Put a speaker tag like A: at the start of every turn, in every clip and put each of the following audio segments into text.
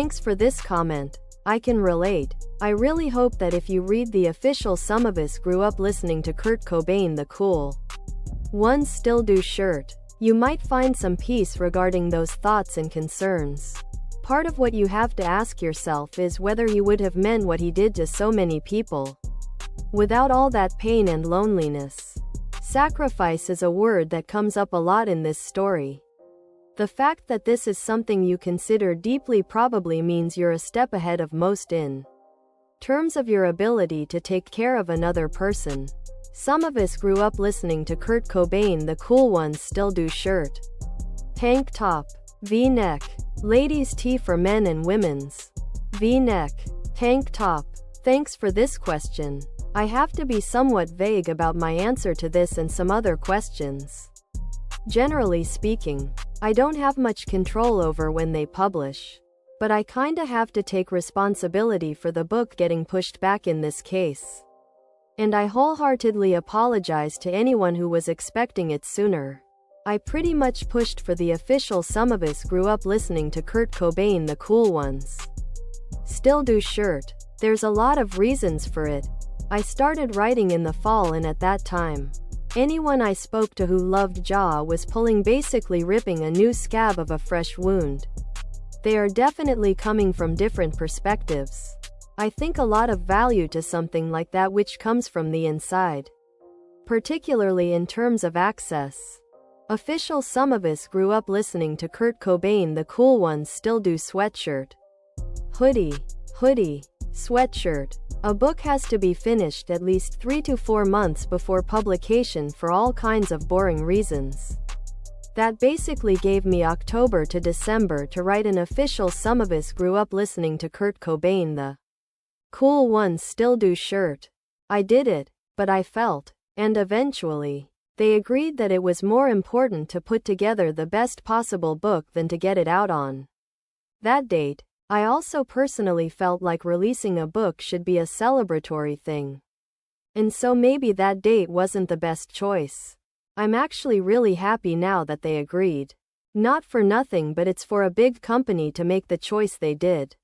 A: Thanks for this comment. I can relate. I really hope that if you read the official Some of Us Grew Up Listening to Kurt Cobain the Cool Ones Still Do shirt, you might find some peace regarding those thoughts and concerns. Part of what you have to ask yourself is whether he would have meant what he did to so many people without all that pain and loneliness. Sacrifice is a word that comes up a lot in this story. The fact that this is something you consider deeply probably means you're a step ahead of most in terms of your ability to take care of another person. Some of us grew up listening to Kurt Cobain the Cool Ones Still Do shirt. Tank top, V-neck, ladies' tee for men and women's V-neck, tank top. Thanks for this question. I have to be somewhat vague about my answer to this and some other questions. Generally speaking, I don't have much control over when they publish, but I kinda have to take responsibility for the book getting pushed back in this case. And I wholeheartedly apologize to anyone who was expecting it sooner. I pretty much pushed for the official Some of Us Grew Up Listening to Kurt Cobain the Cool Ones Still Do shirt. There's a lot of reasons for it. I started writing in the fall, and at that time, anyone I spoke to who loved Jaw was pulling, basically ripping a new scab of a fresh wound. They are definitely coming from different perspectives. I think a lot of value to something like that which comes from the inside, particularly in terms of access. Official Some of Us Grew Up Listening to Kurt Cobain the Cool Ones Still Do sweatshirt. Hoodie, sweatshirt. A book has to be finished at least 3 to 4 months before publication for all kinds of boring reasons. That basically gave me October to December to write an official Some of Us Grew Up Listening to Kurt Cobain the Cool Ones Still Do shirt. I did it, but I felt, and eventually, they agreed that it was more important to put together the best possible book than to get it out on that date. I also personally felt like releasing a book should be a celebratory thing. And so maybe that date wasn't the best choice. I'm actually really happy now that they agreed. Not for nothing, but it's for a big company to make the choice they did.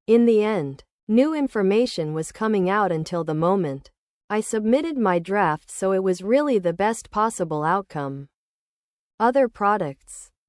A: In the end, new information was coming out until the moment I submitted my draft, so it was really the best possible outcome. Other products.